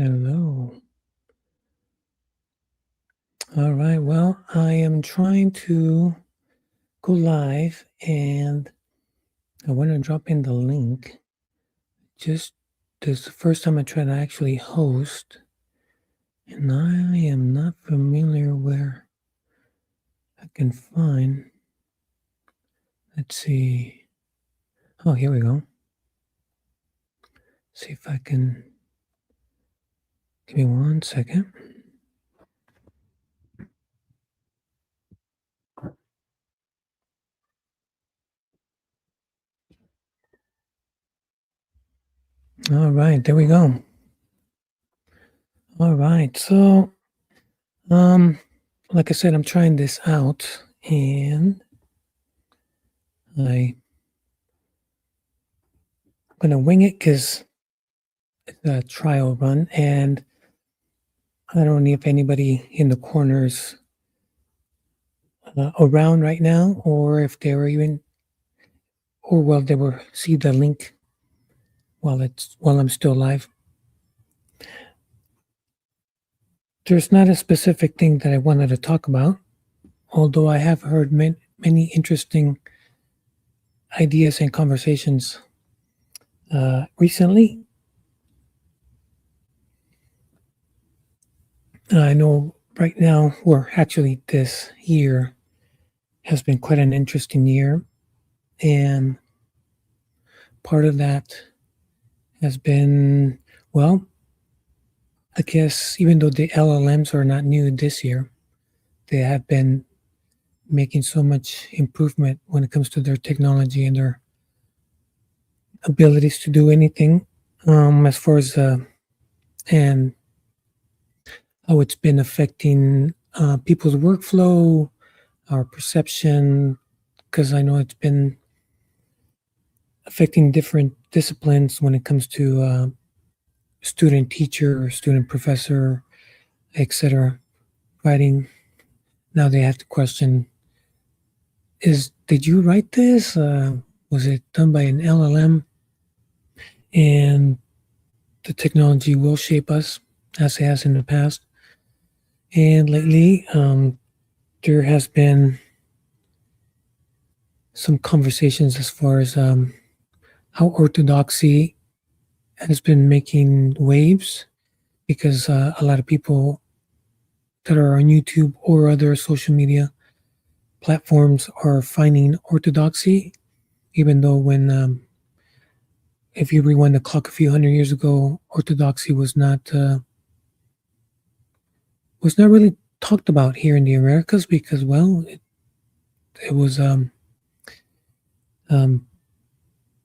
Hello. All right. Well, I am trying to go live and I want to drop in the link. Just this is the first time I try to actually host, and I am not familiar where I can find. Let's see. Oh, here we go. See if I can. Give me 1 second. All right, there we go. All right. So, um, like I said, I'm trying this out, and I'm gonna wing it because a trial run, and I don't know if anybody in the corners around right now, or if they were even, or well, they were see the link while I'm still live. There's not a specific thing that I wanted to talk about, although I have heard many interesting ideas and conversations recently. I know right now, or actually this year, has been quite an interesting year, and part of that has been, well, I guess even though the LLMs are not new this year, they have been making so much improvement when it comes to their technology and their abilities to do anything. As far as and how it's been affecting people's workflow, our perception, because I know it's been affecting different disciplines when it comes to student teacher, student professor, etc. Writing. Now they have to question: did you write this? Was it done by an LLM? And the technology will shape us as it has in the past. And lately, there has been some conversations as far as how orthodoxy has been making waves because a lot of people that are on YouTube or other social media platforms are finding orthodoxy, even though when if you rewind the clock a few hundred years ago, orthodoxy was not really talked about here in the Americas because, well, it was um,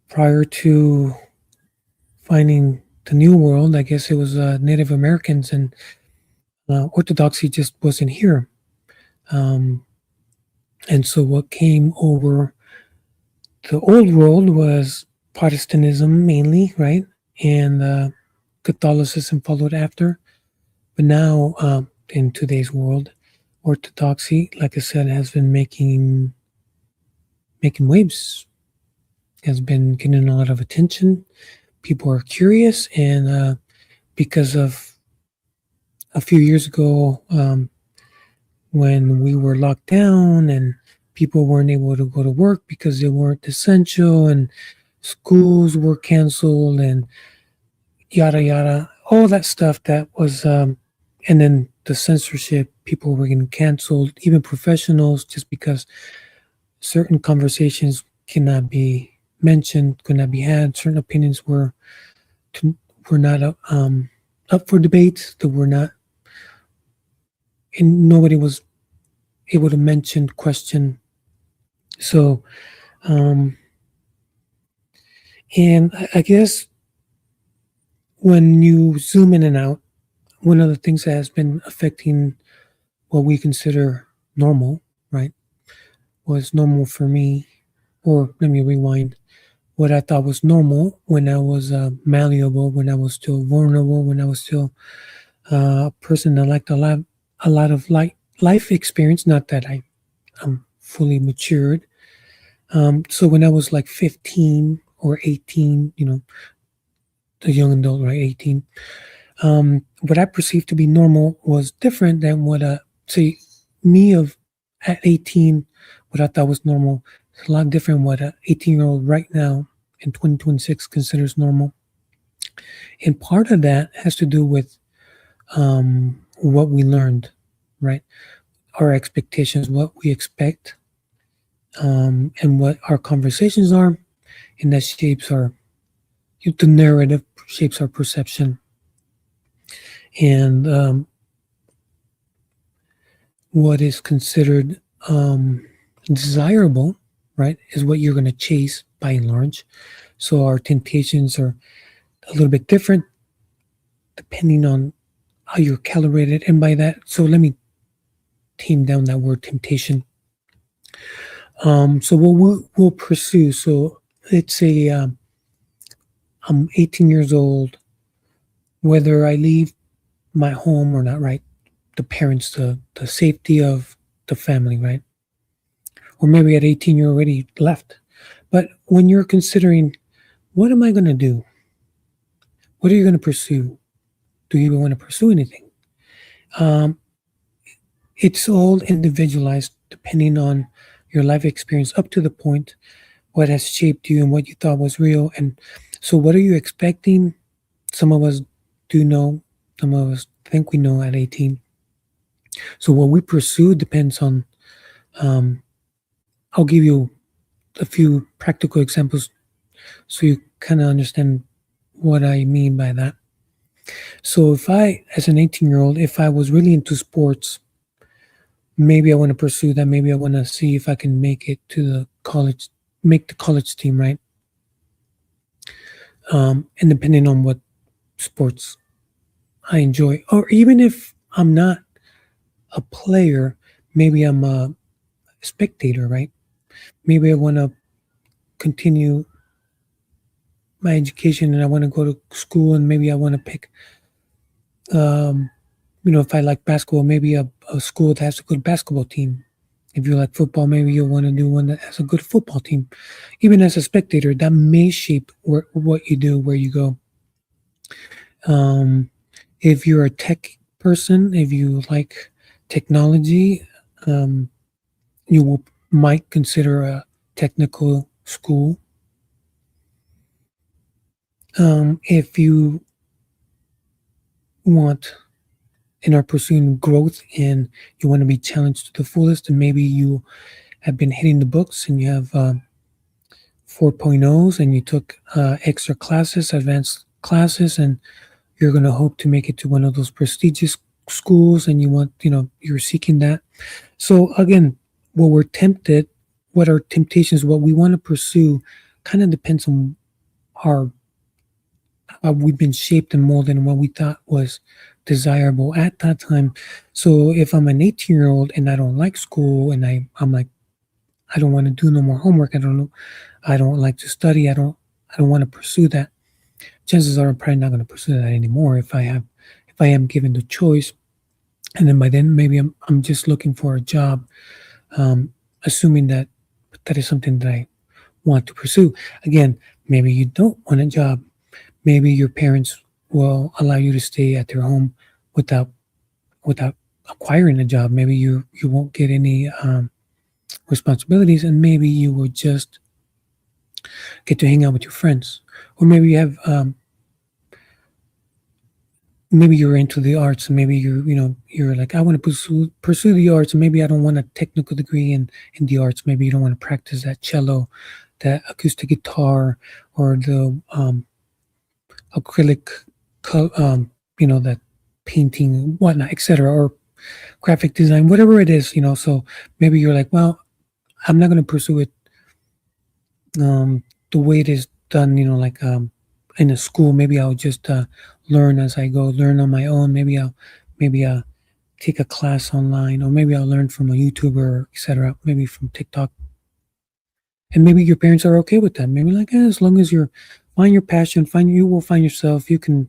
prior to finding the New World. I guess it was Native Americans, and orthodoxy just wasn't here. Um, and so, what came over the Old World was Protestantism mainly, right? And Catholicism followed after. But now, in today's world, orthodoxy, like I said, has been making waves, has been getting a lot of attention. People are curious, and because of a few years ago, when we were locked down and people weren't able to go to work because they weren't essential, and schools were canceled, and yada yada, all that stuff that was, and then the censorship, people were getting canceled, even professionals, just because certain conversations cannot be mentioned, could not be had. Certain opinions were not up for debate. That were not, and nobody was able to mention, question. So, um, and I guess when you zoom in and out, one of the things that has been affecting what we consider normal, right, was normal for me, or let me rewind. What I thought was normal when I was malleable, when I was still vulnerable, when I was still a person that liked a lot of life experience. Not that I'm fully matured. So when I was like 15 or 18, you know, the young adult, right, 18, What I perceived to be normal was different than what, say, me of at 18, what I thought was normal is a lot different what a 18-year-old right now in 2026 considers normal. And part of that has to do with what we learned, right? Our expectations, what we expect, and what our conversations are, and that shapes our the narrative, shapes our perception, and what is considered desirable, right, is what you're going to chase by and large. So our temptations are a little bit different depending on how you're calibrated, and by that, so let me tame down that word temptation. So we'll pursue. So let's say I'm 18 years old, whether I leave my home or not, right? The parents, the safety of the family, right? Or maybe at 18 you're already left. But when you're considering, what am I going to do? What are you going to pursue? Do you even want to pursue anything? Um, it's all individualized depending on your life experience up to the point, what has shaped you and what you thought was real. And so, what are you expecting? Some of us do know, some of us think we know at 18. So, what we pursue depends on, um, I'll give you a few practical examples so you kind of understand what I mean by that. So, if I, as an 18-year-old, if I was really into sports, maybe I want to pursue that. Maybe I want to see if I can make it to the college, make the college team, right? And depending on what sports I enjoy, or even if I'm not a player, maybe I'm a spectator, right? Maybe I want to continue my education and I want to go to school and maybe I want to pick, um, if I like basketball, maybe a school that has a good basketball team. If you like football, maybe you'll want to do one that has a good football team. Even as a spectator, that may shape what you do, where you go. Um, if you're a tech person, if you like technology, um, you might consider a technical school. If you want and are pursuing growth and you want to be challenged to the fullest, and maybe you have been hitting the books and you have 4.0s and you took extra classes, advanced classes, and you're going to hope to make it to one of those prestigious schools and you want, you're seeking that. So again, what we're tempted, what our temptations, what we want to pursue kind of depends on our how we've been shaped and molded and what we thought was desirable at that time. So if I'm an 18-year-old and I don't like school and I'm like, I don't want to do no more homework. I don't know. I don't like to study. I don't want to pursue that. Chances are I'm probably not going to pursue that anymore if I am given the choice. And then by then maybe I'm just looking for a job, um, assuming that that is something that I want to pursue. Again, maybe you don't want a job. Maybe your parents will allow you to stay at their home without without acquiring a job. Maybe you won't get any responsibilities, and maybe you will just get to hang out with your friends. Or maybe you have maybe you're into the arts, and maybe you're like, I want to pursue the arts, and maybe I don't want a technical degree in the arts. Maybe you don't want to practice that cello, that acoustic guitar, or the acrylic, that painting, whatnot, etc., or graphic design, whatever it is. So maybe you're like, well, I'm not going to pursue it the way it is done, like in a school. Maybe I'll just learn as I go, learn on my own. Maybe I'll take a class online, or maybe I'll learn from a YouTuber, etc. Maybe from TikTok. And maybe your parents are okay with that. Maybe like, as long as you're find your passion, you will find yourself. You can,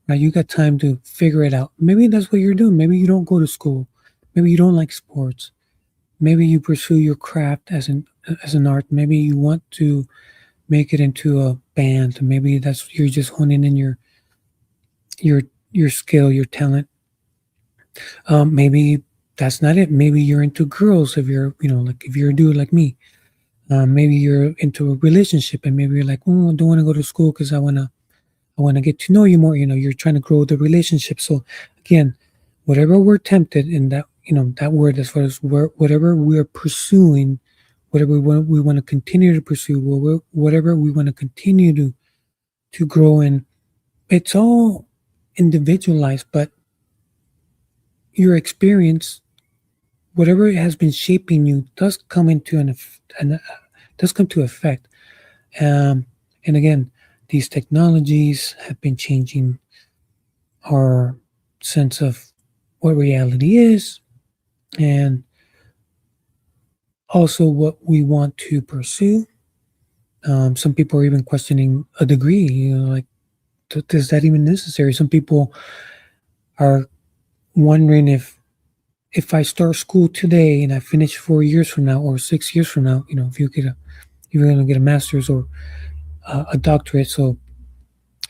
right? You got time to figure it out. Maybe that's what you're doing. Maybe you don't go to school. Maybe you don't like sports. Maybe you pursue your craft as an art. Maybe you want to make it into a band. Maybe that's you're just honing in your your skill, your talent. Maybe that's not it. Maybe you're into girls. If you're, like if you're a dude like me, maybe you're into a relationship, and maybe you're like, oh, I don't want to go to school because I want to get to know you more. You're trying to grow the relationship. So again, whatever we're tempted in that, that word, as far as whatever we're pursuing, whatever we want to continue to pursue, whatever we want to continue to grow in, it's all individualized, but your experience, whatever has been shaping you, does come into does come to effect. Um, and again, these technologies have been changing our sense of what reality is, and also what we want to pursue. Some people are even questioning a degree, like, is that even necessary? Some people are wondering if I start school today and I finish 4 years from now or 6 years from now, if you're going to get a master's or a doctorate, so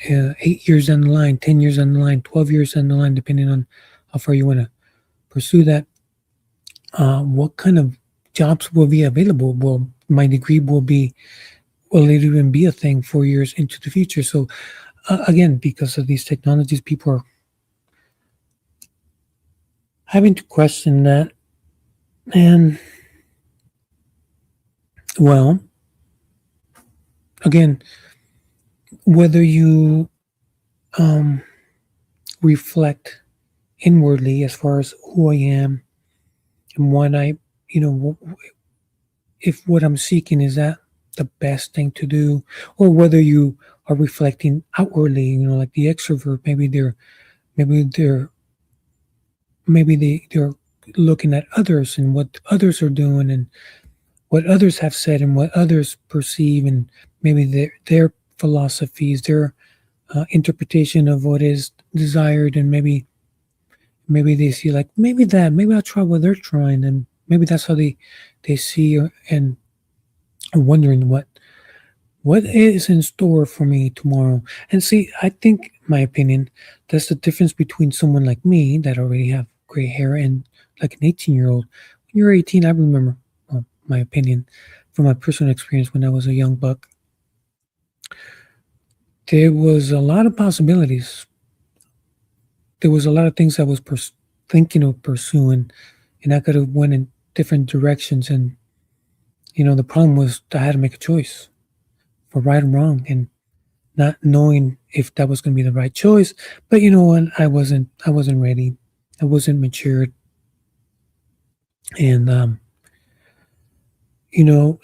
8 years down the line, 10 years down the line, 12 years down the line, depending on how far you want to pursue that, what kind of jobs will be available? Will my degree will it even be a thing 4 years into the future? So again, because of these technologies, people are having to question that. And well, again, whether you um, reflect inwardly as far as who I am and what you know, if what I'm seeking is that the best thing to do, or whether you are reflecting outwardly, like the extrovert, maybe they're maybe they're looking at others and what others are doing and what others have said and what others perceive, and maybe their philosophies, their interpretation of what is desired, and maybe they see, like, maybe I'll try what they're trying, and maybe that's how they see, and are wondering what is in store for me tomorrow. And see, I think, my opinion, that's the difference between someone like me that already have gray hair and like an 18-year-old. When you're 18, I remember, well, my opinion, from my personal experience when I was a young buck, there was a lot of possibilities. There was a lot of things I was thinking of pursuing, and I could have went in different directions. And the problem was I had to make a choice for right and wrong, and not knowing if that was going to be the right choice. But what? I wasn't ready. I wasn't matured, and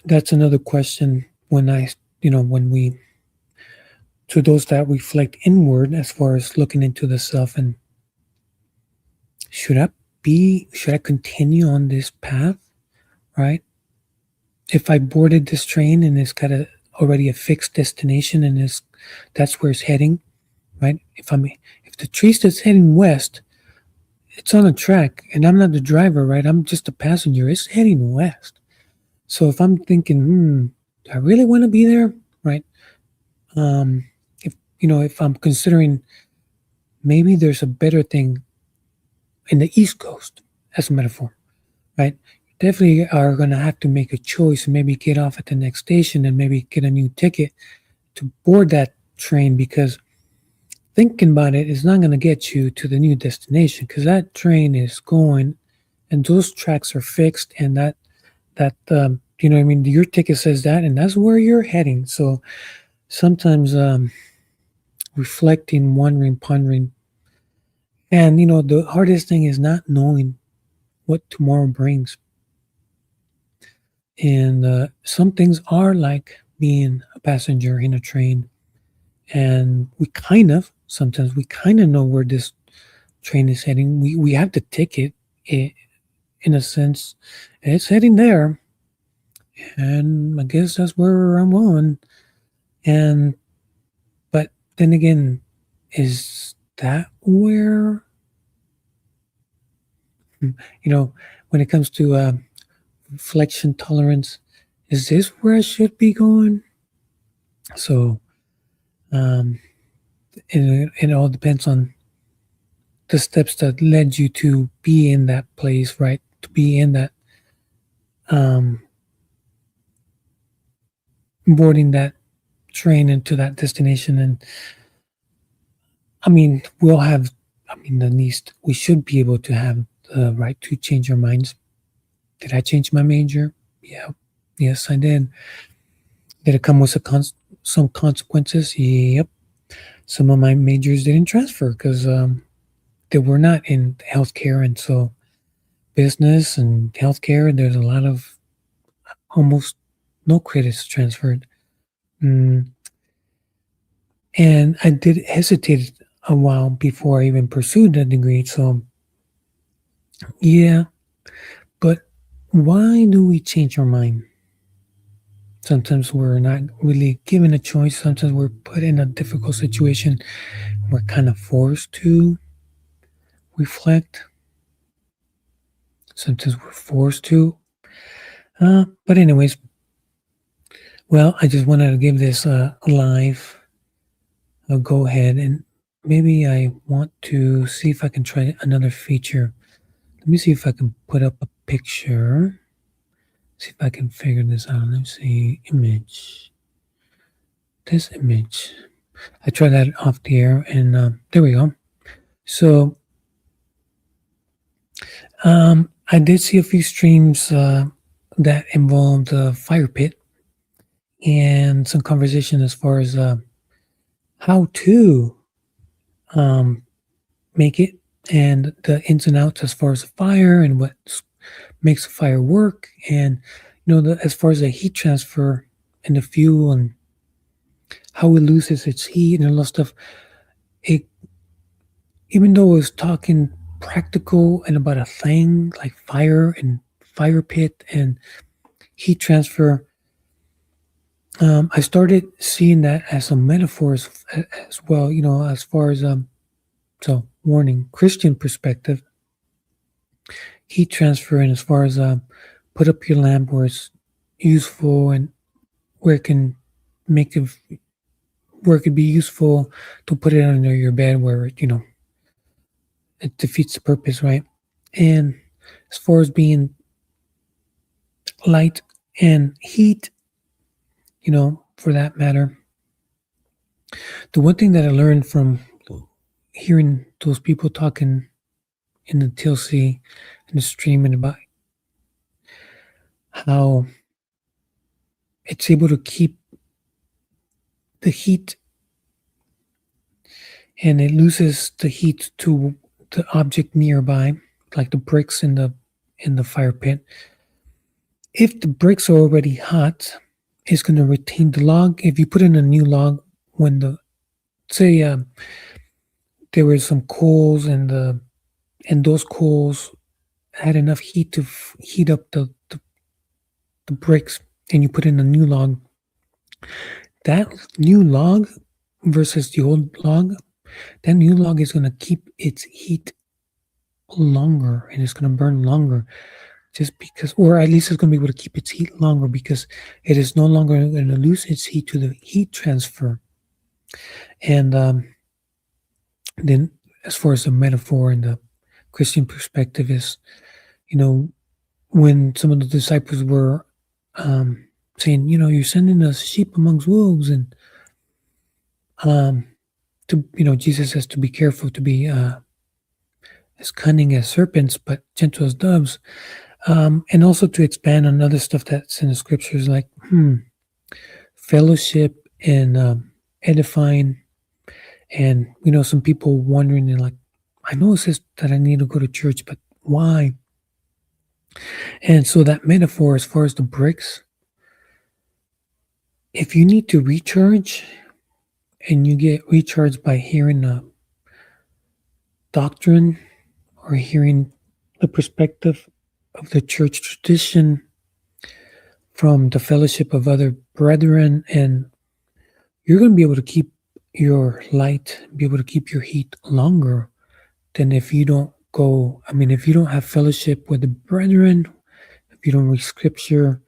that's another question when when we, to those that reflect inward as far as looking into the self, and should I continue on this path, right? If I boarded this train and it's got already a fixed destination, and that's where it's heading, right? If the train that's heading west, it's on a track, and I'm not the driver, right? I'm just a passenger. It's heading west. So if I'm thinking, do I really want to be there, right? If if I'm considering, maybe there's a better thing in the East Coast, as a metaphor, right? Definitely are going to have to make a choice and maybe get off at the next station and maybe get a new ticket to board that train, because thinking about it is not going to get you to the new destination, because that train is going, and those tracks are fixed, and that what I mean, your ticket says that, and that's where you're heading. So sometimes reflecting, wondering, pondering, and the hardest thing is not knowing what tomorrow brings. And some things are like being a passenger in a train, and sometimes we kind of know where this train is heading. We have the ticket, in a sense, it's heading there, and I guess that's where I'm going. And but then again, is that where, when it comes to reflection, tolerance, is this where I should be going? So it all depends on the steps that led you to be in that place, right? To be in that um, boarding that train into that destination. And I mean, we'll have, I mean, at least we should be able to have the right to change our minds. Did I change my major? Yeah. Yes, I did. Did it come with some consequences? Yep. Some of my majors didn't transfer because they were not in healthcare. And so business and healthcare, there's a lot of almost no credits transferred. Mm, and I did hesitate a while before I even pursued that degree. So, yeah, but why do we change our mind? Sometimes we're not really given a choice. Sometimes we're put in a difficult situation. We're kind of forced to reflect. Sometimes we're forced to. But anyways, well, I just wanted to give this live a go ahead, and maybe I want to see if I can try another feature. Let me see if I can put up a picture. See if I can figure this out. Let's see, image. This image. I tried that off the air, and there we go. So I did see a few streams that involved a fire pit and some conversation as far as how to um, make it and the ins and outs as far as the fire and what makes a fire work, and as far as the heat transfer and the fuel and how it loses its heat and all that stuff. It, even though it was talking practical and about a thing like fire and fire pit and heat transfer, I started seeing that as a metaphor as well. As far as so warning, Christian perspective, heat transfer, and as far as put up your lamp where it's useful and where it can make it where it could be useful to put it under your bed where it defeats the purpose, right? And as far as being light and heat, for that matter, the one thing that I learned from hearing those people talking in the TLC and the stream and about how it's able to keep the heat and it loses the heat to the object nearby, like the bricks in the fire pit. If the bricks are already hot, it's going to retain the log. If you put in a new log, when say there were some coals and those coals had enough heat to heat up the bricks, and you put in a new log, that new log versus the old log, that new log is going to keep its heat longer and it's going to burn longer, just because, or at least it's going to be able to keep its heat longer because it is no longer going to lose its heat to the heat transfer. And then, as far as the metaphor and the Christian perspective is, when some of the disciples were saying, you're sending us sheep amongst wolves, and Jesus says to be careful, to be as cunning as serpents, but gentle as doves. And also to expand on other stuff that's in the scriptures, like fellowship and edifying. And some people wondering, and like, I know it says that I need to go to church, but why? And so that metaphor, as far as the bricks, if you need to recharge, and you get recharged by hearing a doctrine or hearing the perspective of the church tradition from the fellowship of other brethren, and you're going to be able to keep your light, be able to keep your heat longer than if you don't go. I mean, if you don't have fellowship with the brethren, if you don't read scripture,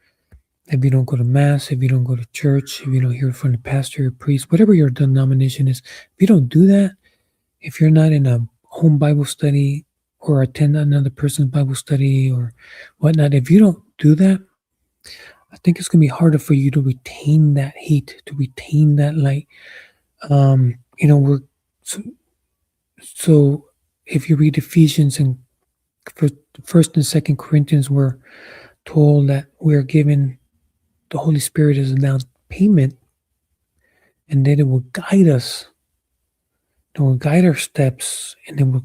if you don't go to mass, if you don't go to church, if you don't hear from the pastor or priest, whatever your denomination is, if you don't do that, if you're not in a home Bible study or attend another person's Bible study or whatnot, if you don't do that, I think it's going to be harder for you to retain that heat, to retain that light. We're so, so if you read Ephesians and First and Second Corinthians, we're told that we're given the Holy Spirit as a down payment, and that it will guide us, it will guide our steps, and it will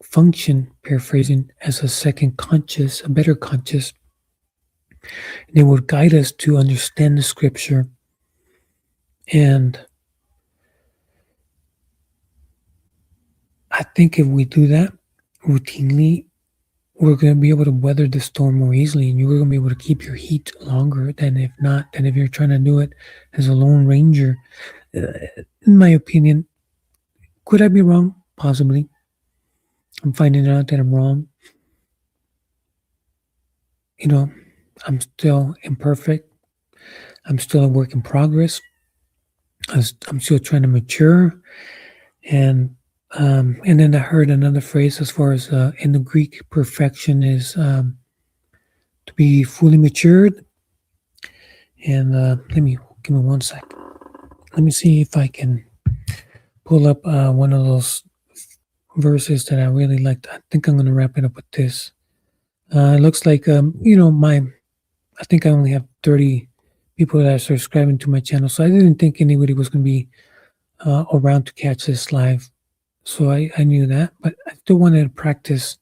function, paraphrasing, as a second conscious, a better conscious, and it will guide us to understand the Scripture. And I think if we do that routinely, we're going to be able to weather the storm more easily, and you're going to be able to keep your heat longer than if you're trying to do it as a lone ranger. In my opinion, could I be wrong? Possibly. I'm finding out that I'm wrong. I'm still imperfect. I'm still a work in progress. I'm still trying to mature. And then I heard another phrase as far as in the Greek, perfection is to be fully matured. And give me 1 sec. Let me see if I can pull up one of those verses that I really liked. I think I'm going to wrap it up with this. It looks like I think I only have 30 people that are subscribing to my channel, so I didn't think anybody was going to be around to catch this live. So I knew that, but I still wanted to practice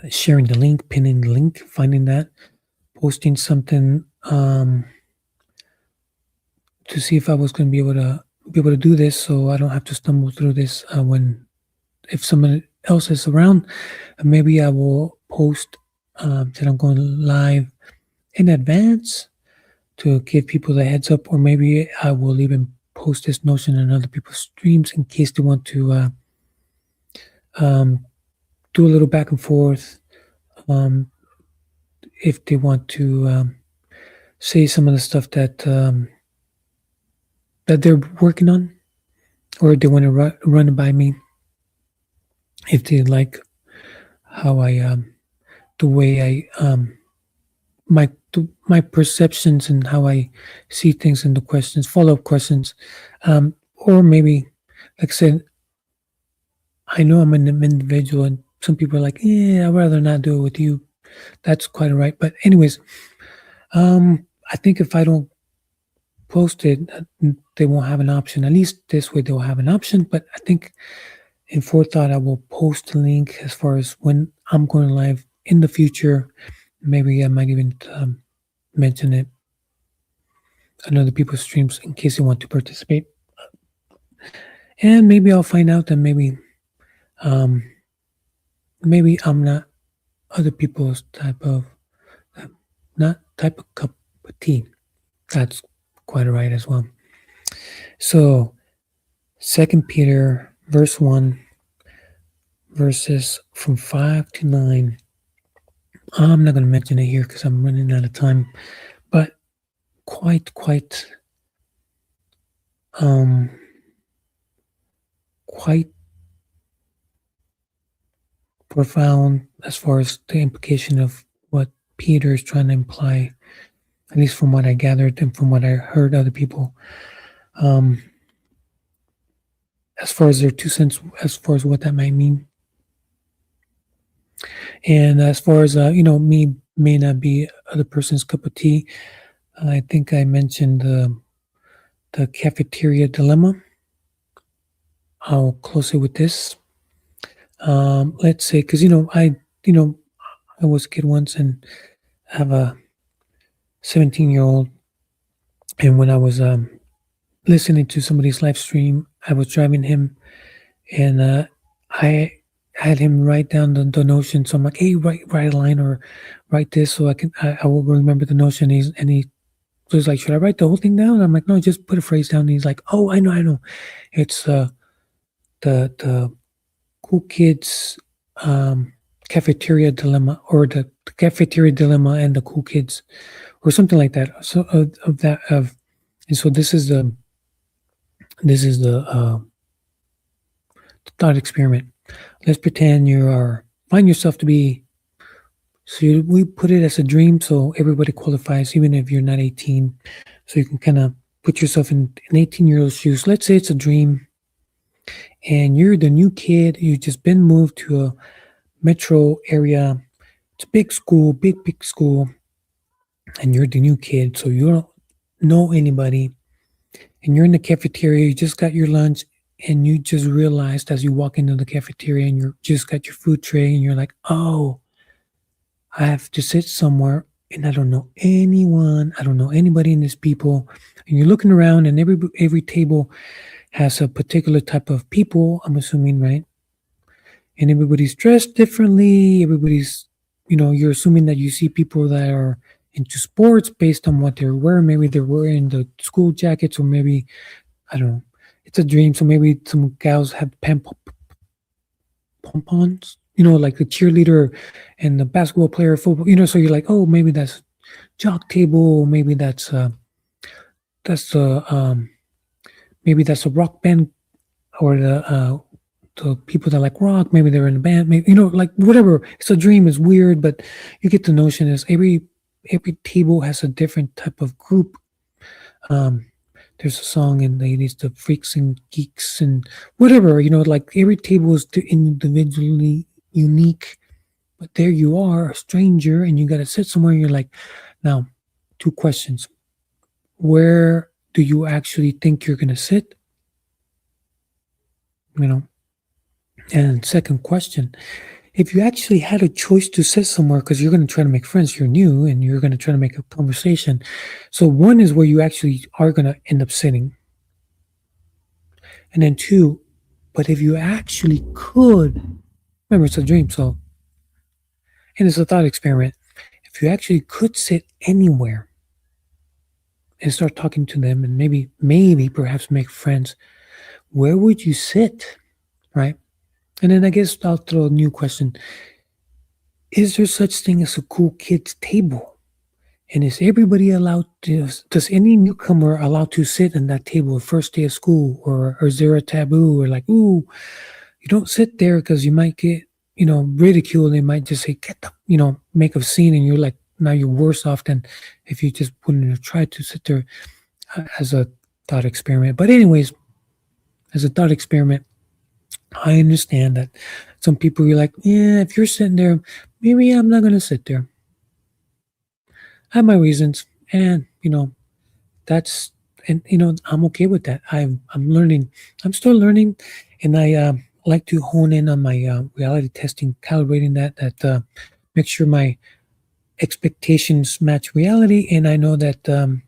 sharing the link, pinning the link, finding that, posting something to see if I was going to be able to do this, so I don't have to stumble through this if someone else is around. Maybe I will post that I'm going live in advance to give people the heads up, or maybe I will even post this notion in other people's streams in case they want to do a little back and forth. If they want to say some of the stuff that they're working on, or they want to run it by me, if they like how I the way I my perceptions and how I see things and the questions, follow-up questions, or maybe, like I said, I know I'm an individual, and some people are like, "Yeah, I'd rather not do it with you." That's quite all right. But anyways, I think if I don't post it, they won't have an option. At least this way, they'll have an option. But I think in forethought, I will post a link as far as when I'm going live in the future. Maybe I might even mention it on other people's streams in case they want to participate. And maybe I'll find out that maybe I'm not other people's type of cup of tea. That's quite all right as well. So 2 Peter verse 1, verses from 5 to 9. I'm not going to mention it here because I'm running out of time, but quite profound as far as the implication of what Peter is trying to imply, at least from what I gathered and from what I heard other people, as far as their 2 cents, as far as what that might mean. And as far as, me may not be other person's cup of tea, I think I mentioned the cafeteria dilemma. I'll close it with this. Let's say, because, I was a kid once and I have a 17-year-old. And when I was listening to somebody's live stream, I was driving him, and I had him write down the notion. So I'm like, hey, write a line or write this so I will remember the notion. And he was like, should I write the whole thing down? And I'm like, no, just put a phrase down. And he's like, oh, I know. It's the cool kids cafeteria dilemma, or the cafeteria dilemma and the cool kids, or something like that. So and so this is the thought experiment. Let's pretend you are find yourself to be. We put it as a dream, so everybody qualifies, even if you're not 18. So you can kind of put yourself in an 18-year-old shoes. Let's say it's a dream, and you're the new kid. You've just been moved to a metro area. It's a big school, big school, and you're the new kid, so you don't know anybody. And you're in the cafeteria. You just got your lunch, and you just realized as you walk into the cafeteria, and you just got your food tray, and you're like, "Oh, I have to sit somewhere." And I don't know anyone. I don't know anybody in this people. And you're looking around, and every table has a particular type of people. I'm assuming, right? And everybody's dressed differently. You're assuming that you see people that are into sports based on what they're wearing. Maybe they're wearing the school jackets, or maybe, I don't know. It's a dream. So maybe some gals have pompons, like the cheerleader and the basketball player, football, so you're like, oh, maybe that's jock table. That's maybe that's a rock band, or the people that like rock, maybe they're in a band, maybe, like whatever. It's a dream. It's weird, but you get the notion is every table has a different type of group. Um, there's a song in the 80s, the freaks and geeks and whatever, like every table is individually unique, but there you are, a stranger, and you got to sit somewhere. And you're like, now, two questions. Where do you actually think you're going to sit? You know, and second question, if you actually had a choice to sit somewhere, because you're going to try to make friends, you're new, and you're going to try to make a conversation. So one is where you actually are going to end up sitting. And then two, but if you actually could, remember it's a dream, so, and it's a thought experiment. If you actually could sit anywhere and start talking to them, and maybe perhaps make friends, where would you sit? Right? And then I guess I'll throw a new question. Is there such thing as a cool kids table? And is everybody allowed to, does any newcomer allowed to sit in that table first day of school? Or is there a taboo, or like, ooh, you don't sit there because you might get, ridiculed. They might just say, get the, make a scene, and you're like, now you're worse off than if you just wouldn't have tried to sit there as a thought experiment. But anyways, as a thought experiment, I understand that some people, you're like, yeah, if you're sitting there, maybe I'm not going to sit there. I have my reasons, and that's, and I'm okay with that. I'm learning. I'm still learning, and I like to hone in on my reality testing, calibrating that make sure my expectations match reality, and I know that I'm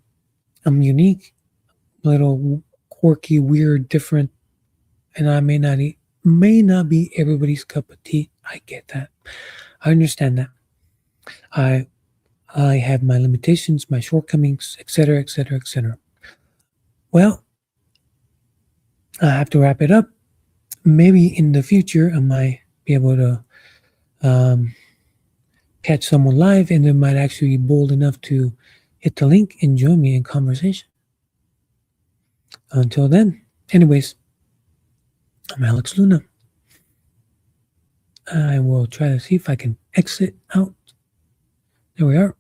unique, a little quirky, weird, different, and I may not be everybody's cup of tea. I get that. I understand that. I I have my limitations, my shortcomings, etc., etc., etc. Well, I have to wrap it up. Maybe in the future, I might be able to um, catch someone live, and they might actually be bold enough to hit the link and join me in conversation. Until then, anyways, I'm Alex Luna. I will try to see if I can exit out. There we are.